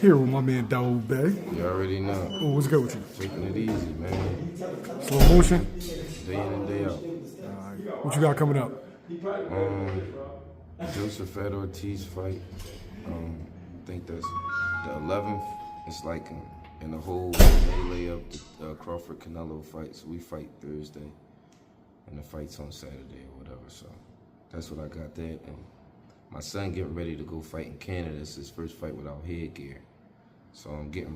Here with my man Dawud Bey. You already know. Oh, what's good with you? Taking it easy, man. Slow motion? Day in and day out. What you got coming up? Joseph Fed Ortiz fight. I think that's the 11th. It's like in the whole melee of the Crawford Canelo fight. So we fight Thursday, and the fight's on Saturday or whatever. So that's what I got there. And my son getting ready to go fight in Canada. It's his first fight without headgear. So I'm getting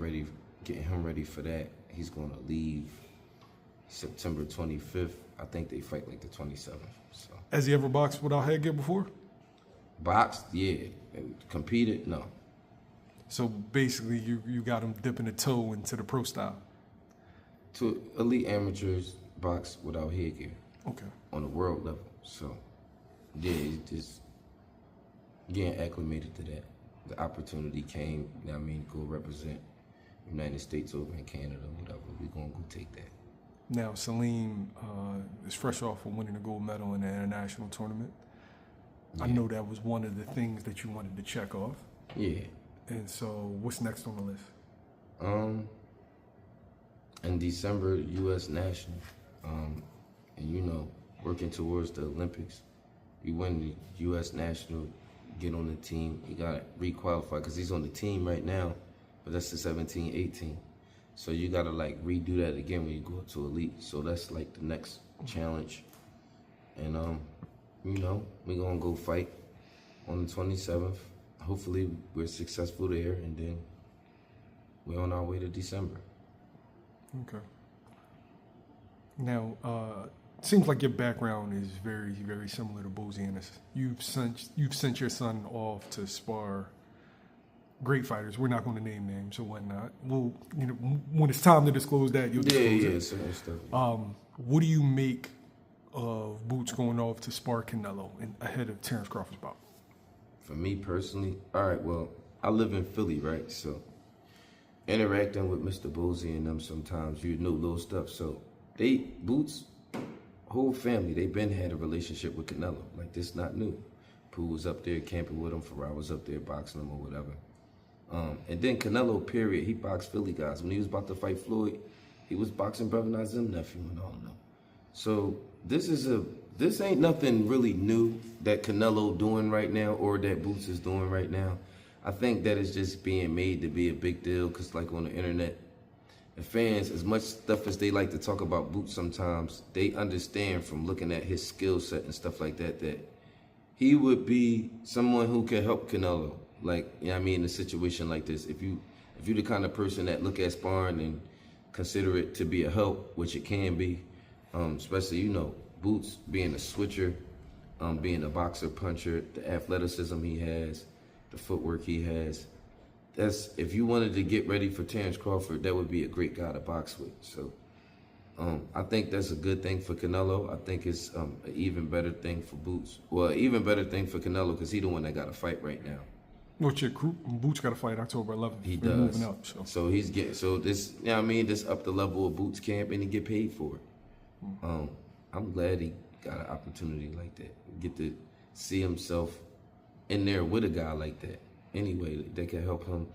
him ready for that. He's going to leave September 25th. I think they fight like the 27th. So. Has he ever boxed without headgear before? Boxed, yeah. And competed, no. So basically, you got him dipping a toe into the pro style. To elite amateurs, box without headgear. Okay. On the world level. So, yeah, it's just getting acclimated to that. The opportunity came, you know what I mean, to go represent the United States over in Canada, whatever. We're going to go take that. Now, Salim is fresh off of winning a gold medal in the international tournament. Yeah. I know that was one of the things that you wanted to check off. Yeah. And so, what's next on the list? In December, U.S. National, and you know, working towards the Olympics. You win the U.S. National, get on the team. You got to re-qualify because he's on the team right now, but that's the 17, 18. So you got to like redo that again when you go to elite. So that's like the next challenge. And you know, we're gonna go fight on the 27th. Hopefully we're successful there, and then we're on our way to December. Okay. Now, seems like your background is very, very similar to Boozy Ennis. You've sent your son off to spar great fighters. We're not going to name names or whatnot. Well, you know, when it's time to disclose that, you'll disclose it. Certain stuff. What do you make of Boots going off to spar Canelo ahead of Terence Crawford's bout? For me personally, all right, well, I live in Philly, right? So interacting with Mr. Boozy and them sometimes, you know little stuff. So Boots, whole family, they been had a relationship with Canelo. Like, this not new. Pooh was up there camping with him. Farrar was up there boxing him or whatever. And then Canelo, period, he boxed Philly guys. When he was about to fight Floyd, he was boxing Brother Nazim nephew and all of them. So this ain't nothing really new that Canelo doing right now or that Boots is doing right now. I think that is just being made to be a big deal because, like, on the internet, the fans, as much stuff as they like to talk about Boots sometimes, they understand from looking at his skill set and stuff like that that he would be someone who can help Canelo. Like, you know what I mean, in a situation like this. If you're the kind of person that look at sparring and consider it to be a help, which it can be, especially, you know, Boots being a switcher, being a boxer, puncher, the athleticism he has, the footwork he has. If you wanted to get ready for Terence Crawford, that would be a great guy to box with. So I think that's a good thing for Canelo. I think it's an even better thing for Boots. Well, even better thing for Canelo because he's the one that got to fight right now. What's your group? Boots got to fight October 11th. He We're does. moving up, so he's getting, so this, you know what I mean, this up the level of Boots camp and he get paid for it. I'm glad he got an opportunity like that. Get to see himself in there with a guy like that. Anyway, that can help him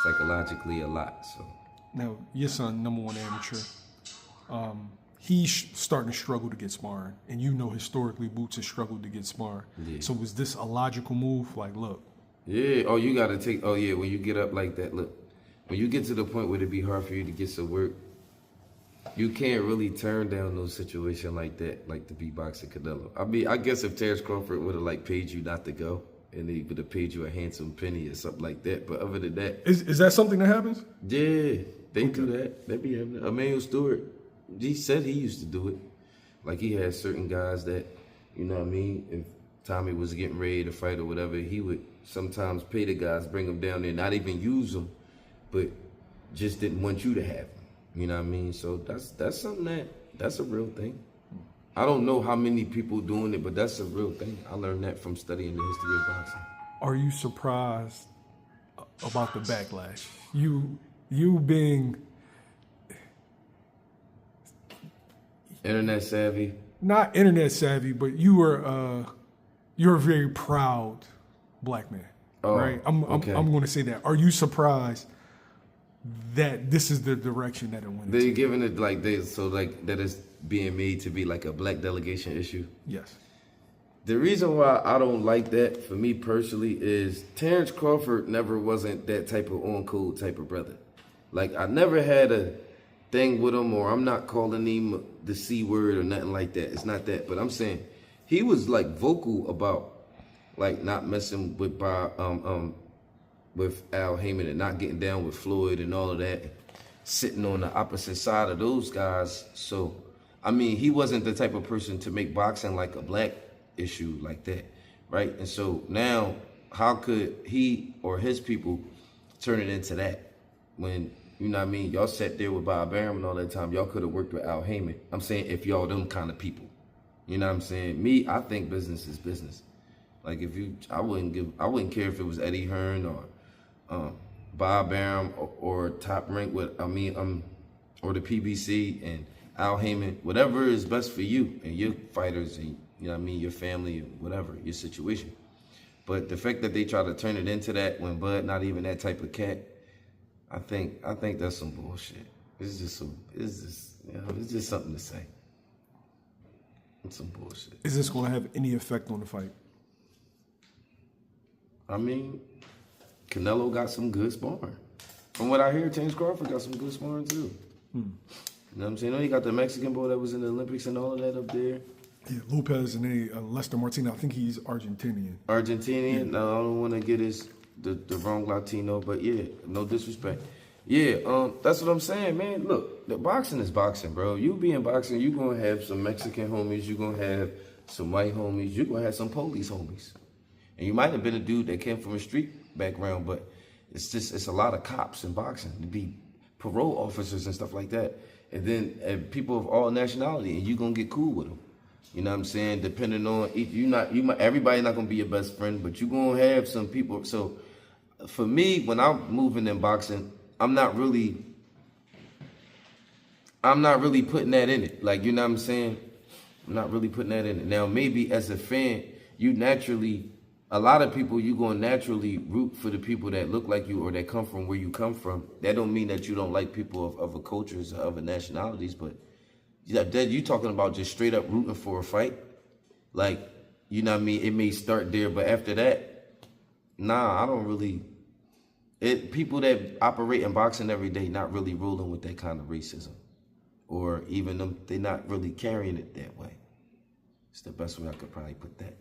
psychologically a lot. So now, your son, #1 amateur, he's starting to struggle to get sparring, and you know historically Boots has struggled to get sparring. Yeah. So was this a logical move? Like, look. Yeah. Oh, you gotta take. Oh, yeah. When you get up like that, look. When you get to the point where it'd be hard for you to get some work, you can't really turn down no situation like that, like to be boxing Canelo. I mean, I guess if Terence Crawford would have like paid you not to go, and he would have paid you a handsome penny or something like that. But other than that, is that something that happens? Yeah, they do that. They be having Emmanuel Stewart. He said he used to do it. Like, he had certain guys that, you know what I mean, if Tommy was getting ready to fight or whatever, he would sometimes pay the guys, bring them down there, not even use them, but just didn't want you to have them. You know what I mean? So that's something that's a real thing. I don't know how many people doing it, but that's a real thing. I learned that from studying the history of boxing. Are you surprised about the backlash? You being internet savvy? Not internet savvy, but you're a very proud black man. right? I'm okay. going to say that. Are you surprised that this is the direction that it went They're into? giving it like that it's being made to be like a black delegation issue. Yes. The reason why I don't like that, for me personally, is Terence Crawford never wasn't that type of on-code type of brother. Like, I never had a thing with him, or I'm not calling him the C word or nothing like that. It's not that. But I'm saying he was, like, vocal about, like, not messing with with Al Heyman and not getting down with Floyd and all of that, sitting on the opposite side of those guys. So, I mean, he wasn't the type of person to make boxing like a black issue like that, right? And so now, how could he or his people turn it into that when, you know what I mean, y'all sat there with Bob Arum and all that time, y'all could have worked with Al Heyman. I'm saying if y'all them kind of people, you know what I'm saying? Me, I think business is business. Like I wouldn't care if it was Eddie Hearn or Bob Arum or Top Rank or the PBC and Al Heyman, whatever is best for you and your fighters and, you know what I mean, your family, whatever, your situation. But the fact that they try to turn it into that when Bud not even that type of cat, I think that's some bullshit. It's just something to say. It's some bullshit. Is this going to have any effect on the fight? I mean, Canelo got some good sparring. From what I hear, Terence Crawford got some good sparring too. You know what I'm saying? He got the Mexican boy that was in the Olympics and all of that up there. Yeah, Lopez and then Lester Martinez. I think he's Argentinian. Argentinian? Yeah. No, I don't want to get the wrong Latino, but yeah, no disrespect. Yeah, that's what I'm saying, man. Look, the boxing is boxing, bro. You be in boxing, you gonna have some Mexican homies, you gonna have some white homies, you gonna have some police homies. And you might have been a dude that came from a street background, but it's a lot of cops in boxing. To be parole officers and stuff like that. And then people of all nationality, and you gonna get cool with them. You know what I'm saying? Depending on everybody not gonna be your best friend, but you gonna have some people. So for me, when I'm moving in boxing, I'm not really putting that in it. Like, you know what I'm saying? I'm not really putting that in it. Now, maybe as a fan, a lot of people, you going to naturally root for the people that look like you or that come from where you come from. That don't mean that you don't like people of other cultures or other nationalities, but you talking about just straight up rooting for a fight. Like, you know what I mean? It may start there, but after that, nah, I don't really. People that operate in boxing every day not really rolling with that kind of racism. Or even them, they're not really carrying it that way. It's the best way I could probably put that.